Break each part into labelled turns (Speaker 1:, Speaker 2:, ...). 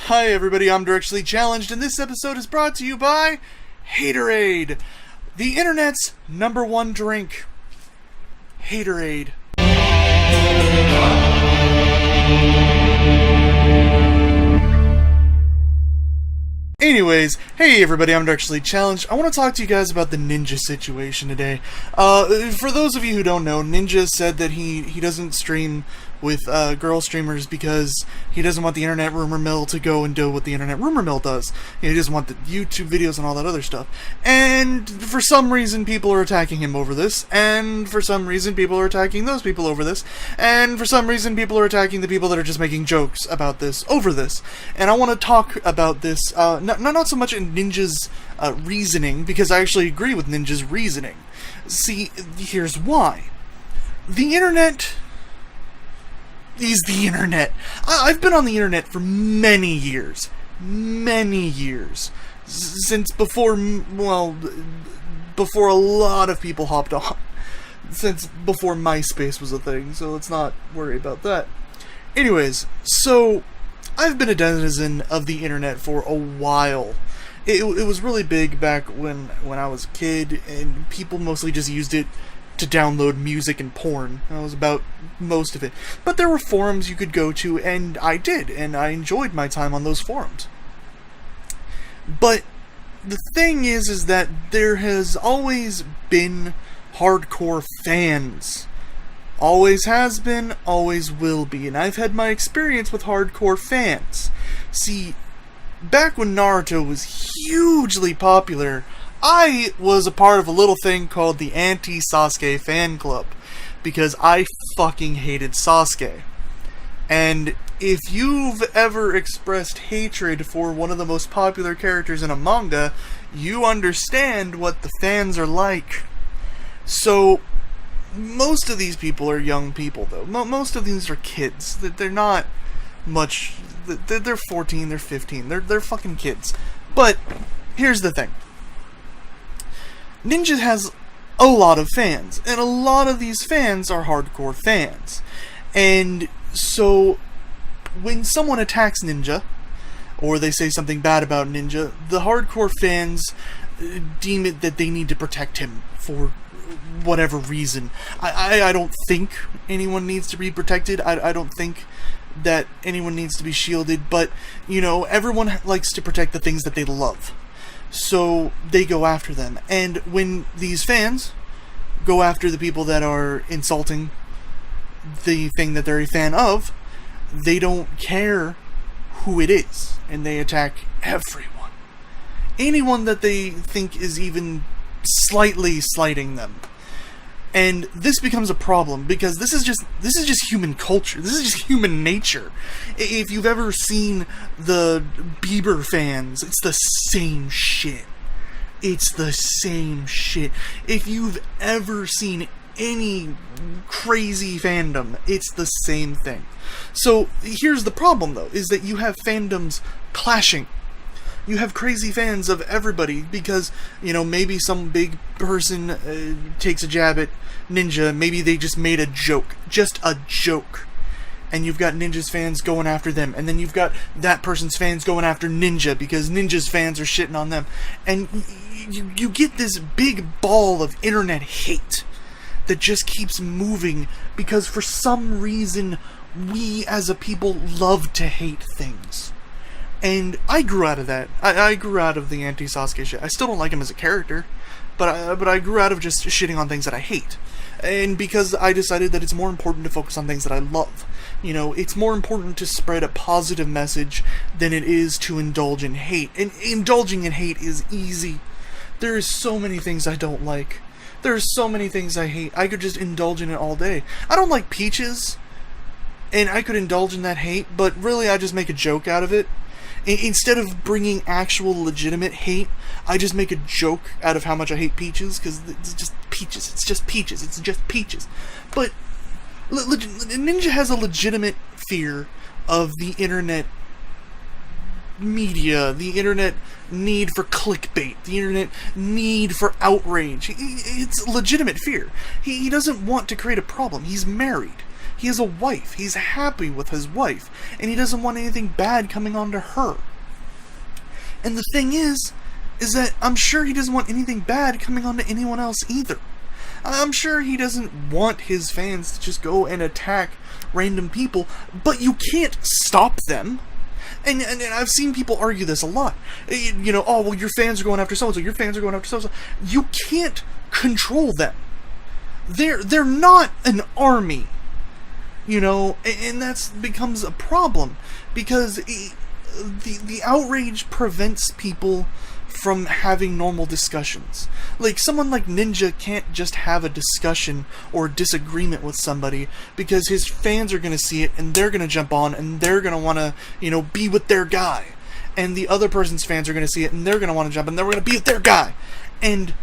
Speaker 1: Hi everybody, I'm Directionally Challenged, and this episode is brought to you by Haterade, the internet's #1 drink. Haterade. Anyways, hey everybody, I'm Directionally Challenged. I want to talk to you guys about the Ninja situation today. For those of you who don't know, Ninja said that he doesn't stream with girl streamers because he doesn't want the internet rumor mill to go and do what the internet rumor mill does. He doesn't want the YouTube videos and all that other stuff. And for some reason people are attacking him over this, and for some reason people are attacking those people over this, and for some reason people are attacking the people that are just making jokes about this over this. And I want to talk about this, not so much in Ninja's reasoning, because I actually agree with Ninja's reasoning. See, here's why. The internet is the internet. I've been on the internet for many years. Since before a lot of people hopped on. Since before MySpace was a thing, so let's not worry about that. Anyways, so I've been a denizen of the internet for a while. It was really big back when I was a kid, and people mostly just used it to download music and porn. That was about most of it. But there were forums you could go to, and I did, and I enjoyed my time on those forums. But the thing is that there has always been hardcore fans. Always has been, always will be, and I've had my experience with hardcore fans. See, back when Naruto was hugely popular, I was a part of a little thing called the Anti-Sasuke Fan Club, because I fucking hated Sasuke. And if you've ever expressed hatred for one of the most popular characters in a manga, you understand what the fans are like. So, most of these people are young people, though. Most of these are kids. They're not much. They're 14, they're 15. They're fucking kids. But, here's the thing. Ninja has a lot of fans, and a lot of these fans are hardcore fans. And so, when someone attacks Ninja, or they say something bad about Ninja, the hardcore fans deem it that they need to protect him for whatever reason. I don't think anyone needs to be protected. I don't think that anyone needs to be shielded, but, you know, everyone likes to protect the things that they love. So they go after them. And when these fans go after the people that are insulting the thing that they're a fan of, they don't care who it is, and they attack everyone. Anyone that they think is even slightly slighting them. And this becomes a problem, because this is just human culture. This is just human nature. If you've ever seen the Bieber fans, it's the same shit. It's the same shit. If you've ever seen any crazy fandom, it's the same thing. So here's the problem, though, is that you have fandoms clashing. You have crazy fans of everybody because, you know, maybe some big person takes a jab at Ninja. Maybe they just made a joke. Just a joke. And you've got Ninja's fans going after them. And then you've got that person's fans going after Ninja because Ninja's fans are shitting on them. And you get this big ball of internet hate that just keeps moving because for some reason we as a people love to hate things. And I grew out of that. I grew out of the anti-Sasuke shit. I still don't like him as a character, but I grew out of just shitting on things that I hate. And because I decided that it's more important to focus on things that I love. You know, it's more important to spread a positive message than it is to indulge in hate. And indulging in hate is easy. There is so many things I don't like. There are so many things I hate. I could just indulge in it all day. I don't like peaches, and I could indulge in that hate, but really I just make a joke out of it. Instead of bringing actual legitimate hate, I just make a joke out of how much I hate peaches, because it's just peaches. It's just peaches. It's just peaches. But Ninja has a legitimate fear of the internet media, the internet need for clickbait, the internet need for outrage. It's legitimate fear. He doesn't want to create a problem. He's married. He has a wife. He's happy with his wife. And he doesn't want anything bad coming onto her. And the thing is that I'm sure he doesn't want anything bad coming onto anyone else either. I'm sure he doesn't want his fans to just go and attack random people, but you can't stop them. And I've seen people argue this a lot. You know, oh, well, your fans are going after so-and-so, your fans are going after so-and-so. You can't control them. They're not an army. You know, and that becomes a problem, because the outrage prevents people from having normal discussions. Like, someone like Ninja can't just have a discussion or disagreement with somebody because his fans are going to see it and they're going to jump on and they're going to want to, you know, be with their guy. And the other person's fans are going to see it and they're going to want to jump and they're going to be with their guy. And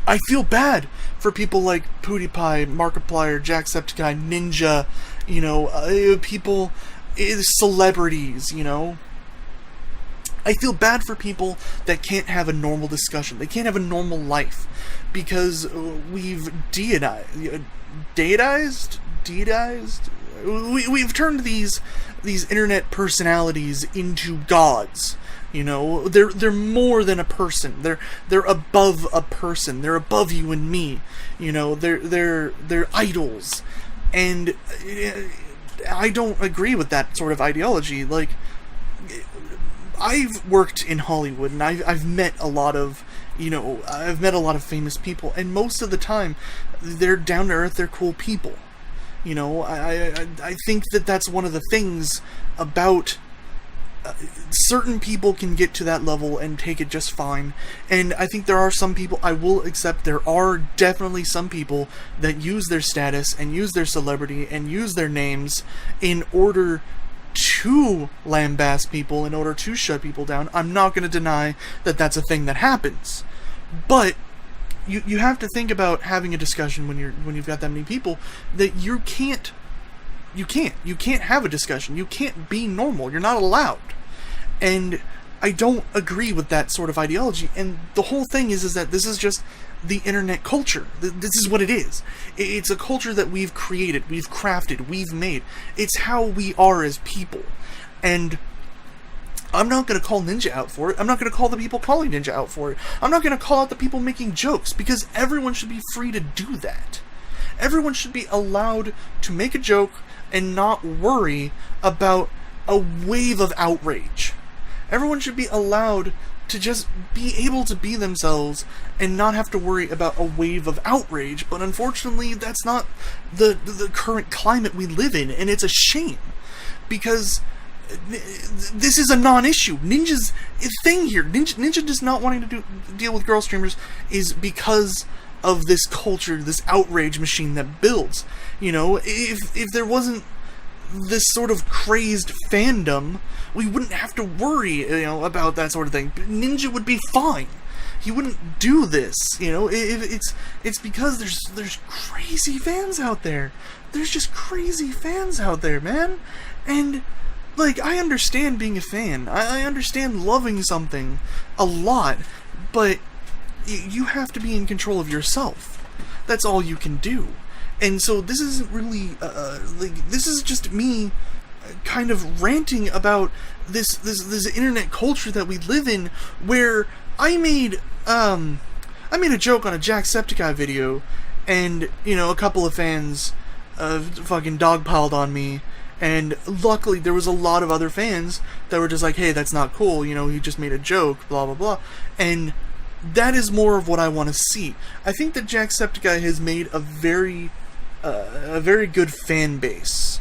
Speaker 1: I feel bad for people like PewDiePie, Markiplier, Jacksepticeye, Ninja, you know, people, celebrities, you know. I feel bad for people that can't have a normal discussion. They can't have a normal life because we've deitized. We've turned these internet personalities into gods. You know, they're more than a person. They're above a person. They're above you and me. You know, they're idols, and I don't agree with that sort of ideology. Like, I've worked in Hollywood, and I've met a lot of, you know, I've met a lot of famous people, and most of the time, they're down to earth, they're cool people. You know, I think that that's one of the things about certain people can get to that level and take it just fine, and I think there are some people, I will accept, there are definitely some people that use their status and use their celebrity and use their names in order to lambast people, in order to shut people down. I'm not going to deny that that's a thing that happens, but you have to think about having a discussion when you've got that many people, that you can't have a discussion. You can't be normal. You're not allowed. And I don't agree with that sort of ideology. And the whole thing is that this is just the internet culture. This is what it is. It's a culture that we've created, we've crafted, we've made. It's how we are as people. And I'm not going to call Ninja out for it. I'm not going to call the people calling Ninja out for it. I'm not going to call out the people making jokes, because everyone should be free to do that. Everyone should be allowed to make a joke and not worry about a wave of outrage. Everyone should be allowed to just be able to be themselves and not have to worry about a wave of outrage. But unfortunately, that's not the current climate we live in, and it's a shame, because this is a non-issue. Ninja's thing here, Ninja just not wanting to deal with girl streamers, is because of this culture, this outrage machine that builds. You know, if there wasn't this sort of crazed fandom, we wouldn't have to worry, you know, about that sort of thing. Ninja would be fine. He wouldn't do this, you know. It's because there's crazy fans out there. There's just crazy fans out there, man. And like, I understand being a fan. I understand loving something a lot, but you have to be in control of yourself. That's all you can do. And so this isn't really like, this is just me kind of ranting about this internet culture that we live in, where I made a joke on a Jacksepticeye video, and you know, a couple of fans fucking dogpiled on me, and luckily there was a lot of other fans that were just like, hey, that's not cool, you know, he just made a joke, blah blah blah. And that is more of what I want to see. I think that Jacksepticeye has made a very good fan base.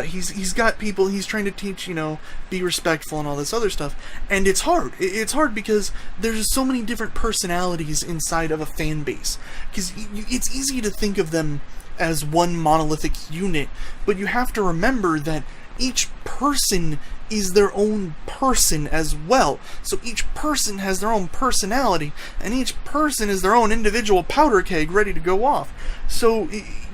Speaker 1: He's got people, he's trying to teach, you know, be respectful and all this other stuff, and it's hard. It's hard because there's so many different personalities inside of a fan base, because it's easy to think of them as one monolithic unit, but you have to remember that each person is their own person as well. So each person has their own personality, and each person is their own individual powder keg ready to go off. So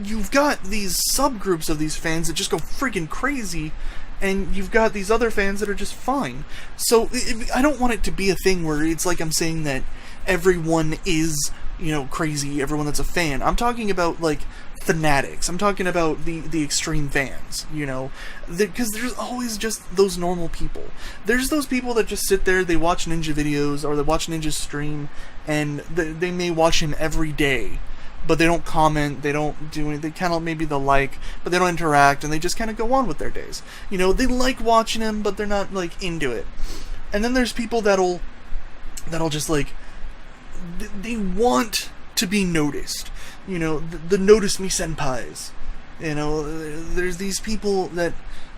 Speaker 1: you've got these subgroups of these fans that just go freaking crazy, and you've got these other fans that are just fine. So I don't want it to be a thing where it's like I'm saying that everyone is, you know, crazy, everyone that's a fan. I'm talking about, like, fanatics. I'm talking about the extreme fans, you know, because there's always just those normal people. There's those people that just sit there, they watch Ninja videos, or they watch Ninja stream, and they may watch him every day, but they don't comment, they don't do anything, they kind of, maybe they'll like, but they don't interact, and they just kind of go on with their days. You know, they like watching him, but they're not, like, into it. And then there's people that'll just, like, they want to be noticed. You know, the notice me senpais. You know, there's these people that,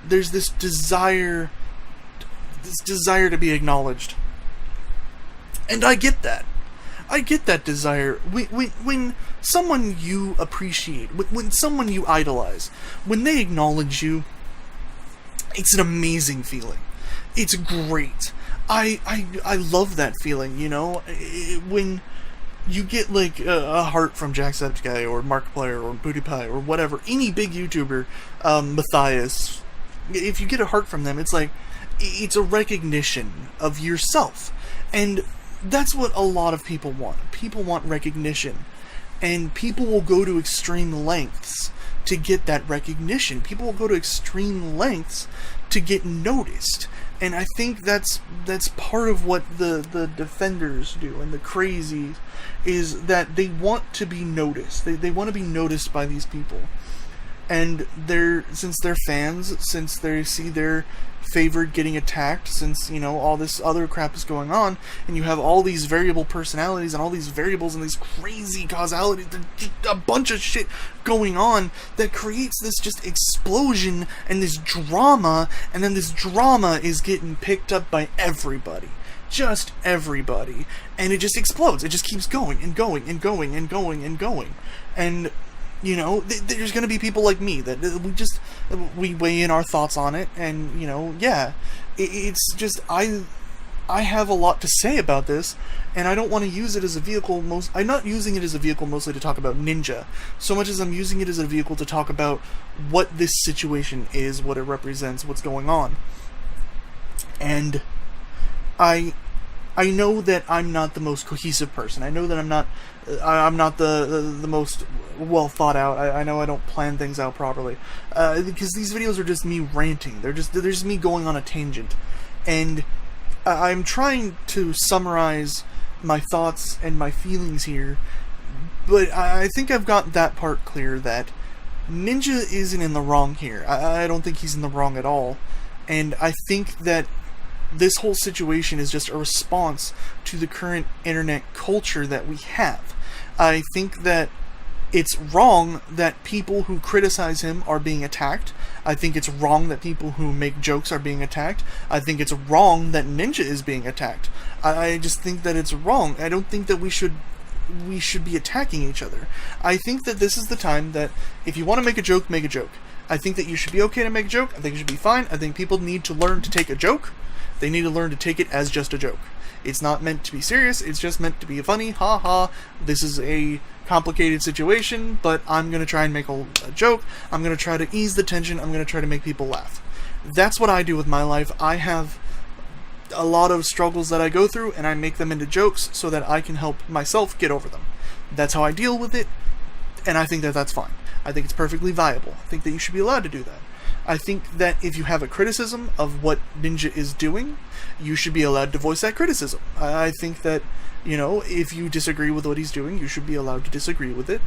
Speaker 1: there's this desire to be acknowledged. And I get that. I get that desire. When someone you appreciate, when someone you idolize, when they acknowledge you, it's an amazing feeling. It's great. I love that feeling, you know? When you get, like, a heart from Jacksepticeye, or Markiplier, or PewDiePie, or whatever, any big YouTuber, Matthias, if you get a heart from them, it's like, it's a recognition of yourself. And that's what a lot of people want. People want recognition. And people will go to extreme lengths to get that recognition. People will go to extreme lengths to get noticed. And I think that's part of what the defenders do, and the crazies, is that they want to be noticed. They want to be noticed by these people. And since they're fans, since they see their favorite getting attacked, since, you know, all this other crap is going on, and you have all these variable personalities and all these variables and these crazy causalities, a bunch of shit going on that creates this just explosion and this drama, and then this drama is getting picked up by everybody. Just everybody. And it just explodes. It just keeps going and going and going and going and going. And, you know, there's going to be people like me that we weigh in our thoughts on it, and, you know, yeah, it's just, I have a lot to say about this, and I don't want to use it as a vehicle. I'm not using it as a vehicle mostly to talk about Ninja, so much as I'm using it as a vehicle to talk about what this situation is, what it represents, what's going on. And I know that I'm not the most cohesive person. I know that I'm not the most well thought out. I know I don't plan things out properly, because these videos are just me ranting. They're just me going on a tangent, and I'm trying to summarize my thoughts and my feelings here. But I think I've got that part clear, that Ninja isn't in the wrong here. I don't think he's in the wrong at all, and I think that this whole situation is just a response to the current internet culture that we have. I think that it's wrong that people who criticize him are being attacked. I think it's wrong that people who make jokes are being attacked. I think it's wrong that Ninja is being attacked. I just think that it's wrong. I don't think that we should be attacking each other. I think that this is the time that if you want to make a joke, make a joke. I think that you should be okay to make a joke. I think it should be fine. I think people need to learn to take a joke. They need to learn to take it as just a joke. It's not meant to be serious, it's just meant to be funny, ha, this is a complicated situation, but I'm going to try and make a joke, I'm going to try to ease the tension, I'm going to try to make people laugh. That's what I do with my life. I have a lot of struggles that I go through, and I make them into jokes so that I can help myself get over them. That's how I deal with it, and I think that that's fine. I think it's perfectly viable. I think that you should be allowed to do that. I think that if you have a criticism of what Ninja is doing, you should be allowed to voice that criticism. I think that, you know, if you disagree with what he's doing, you should be allowed to disagree with it.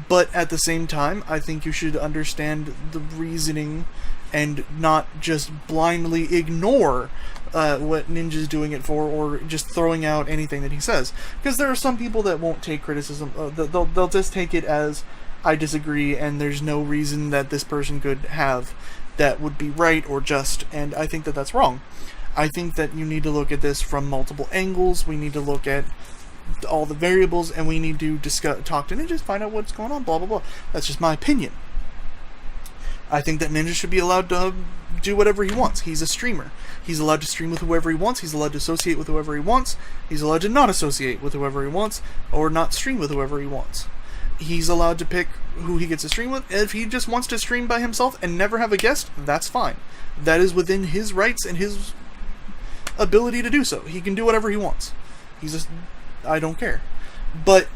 Speaker 1: But at the same time, I think you should understand the reasoning and not just blindly ignore what Ninja's doing it for, or just throwing out anything that he says. Because there are some people that won't take criticism. They'll just take it as, I disagree, and there's no reason that this person could have that would be right or just, and I think that that's wrong. I think that you need to look at this from multiple angles. We need to look at all the variables, and we need to talk to Ninja, find out what's going on, blah, blah, blah. That's just my opinion. I think that Ninja should be allowed to do whatever he wants. He's a streamer. He's allowed to stream with whoever he wants. He's allowed to associate with whoever he wants. He's allowed to not associate with whoever he wants, or not stream with whoever he wants. He's allowed to pick who he gets to stream with. If he just wants to stream by himself and never have a guest, that's fine. That is within his rights and his ability to do so. He can do whatever he wants. I don't care. But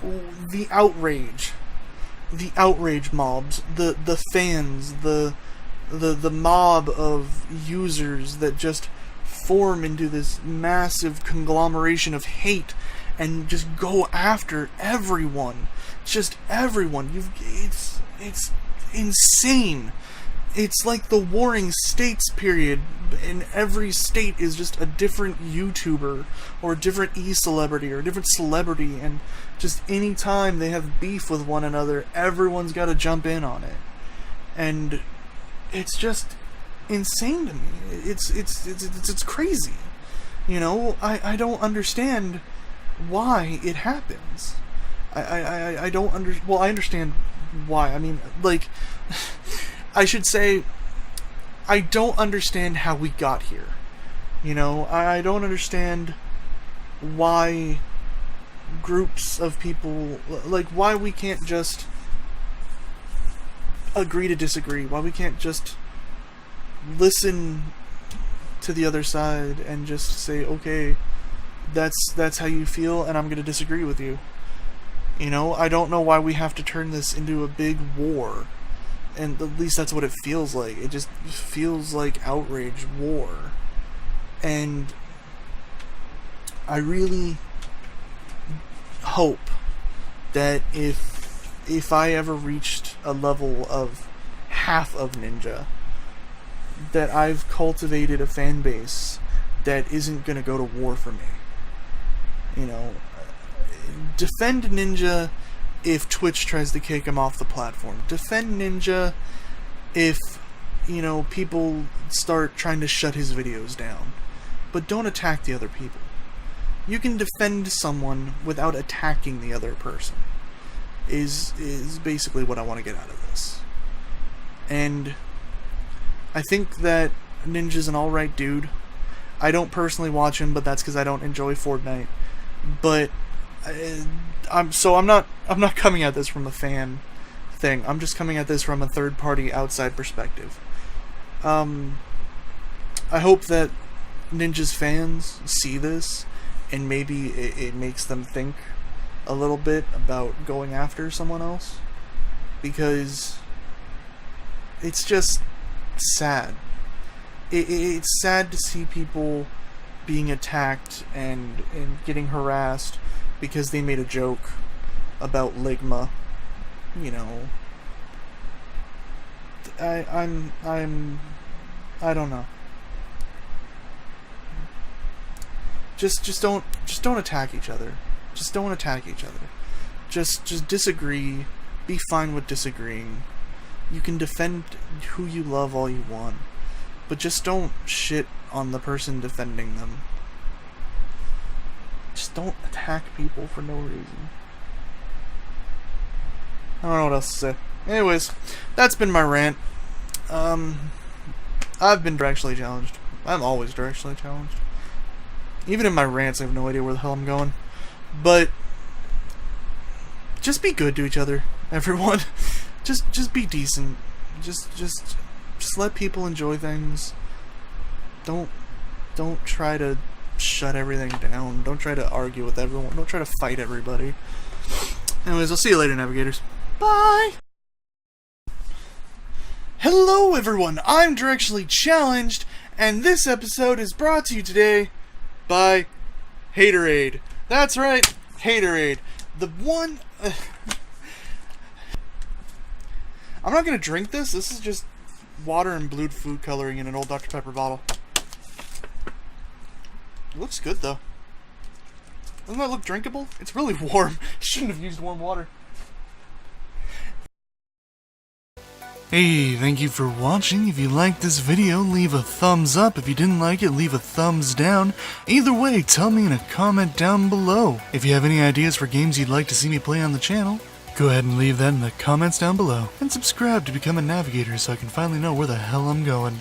Speaker 1: the outrage the outrage mobs, the fans, the mob of users that just form into this massive conglomeration of hate and just go after everyone. Just everyone. It's insane. It's like the Warring States period, and every state is just a different YouTuber, or a different e-celebrity, or a different celebrity, and just any time they have beef with one another, everyone's got to jump in on it. And it's just insane to me. It's crazy. You know, I don't understand why it happens. I don't well, I understand why. I mean, like, I should say, I don't understand how we got here. You know, I don't understand why groups of people, like, why we can't just agree to disagree, why we can't just listen to the other side and just say, okay, that's how you feel, and I'm going to disagree with you. You know, I don't know why we have to turn this into a big war. And at least that's what it feels like. It just feels like outrage war. And I really hope that if I ever reached a level of half of Ninja, that I've cultivated a fan base that isn't going to go to war for me. You know, defend Ninja if Twitch tries to kick him off the platform. Defend Ninja if, you know, people start trying to shut his videos down. But don't attack the other people. You can defend someone without attacking the other person. Is basically what I want to get out of this. And I think that Ninja's an alright dude. I don't personally watch him, but that's because I don't enjoy Fortnite. But I'm not coming at this from a fan thing. I'm just coming at this from a third-party outside perspective. I hope that Ninja's fans see this, and maybe it makes them think a little bit about going after someone else, because it's just sad. It's sad to see people being attacked and getting harassed because they made a joke about Ligma. You know, I don't know. Just don't attack each other. Just don't attack each other. Just disagree. Be fine with disagreeing. You can defend who you love all you want, but just don't shit on the person defending them. Just don't attack people for no reason. I don't know what else to say. Anyways, that's been my rant. I've been directionally challenged. I'm always directionally challenged. Even in my rants, I have no idea where the hell I'm going. But just be good to each other, everyone. Just be decent. Just let people enjoy things. Don't try to shut everything down. Don't try to argue with everyone. Don't try to fight everybody. Anyways, I'll see you later, Navigators. Bye! Hello, everyone. I'm Directionally Challenged, and this episode is brought to you today by Haterade. That's right, Haterade. The one... I'm not going to drink this. This is just water and blue food coloring in an old Dr. Pepper bottle. It looks good, though. Doesn't that look drinkable? It's really warm. Shouldn't have used warm water. Hey, thank you for watching. If you liked this video, leave a thumbs up. If you didn't like it, leave a thumbs down. Either way, tell me in a comment down below. If you have any ideas for games you'd like to see me play on the channel, go ahead and leave that in the comments down below. And subscribe to become a navigator so I can finally know where the hell I'm going.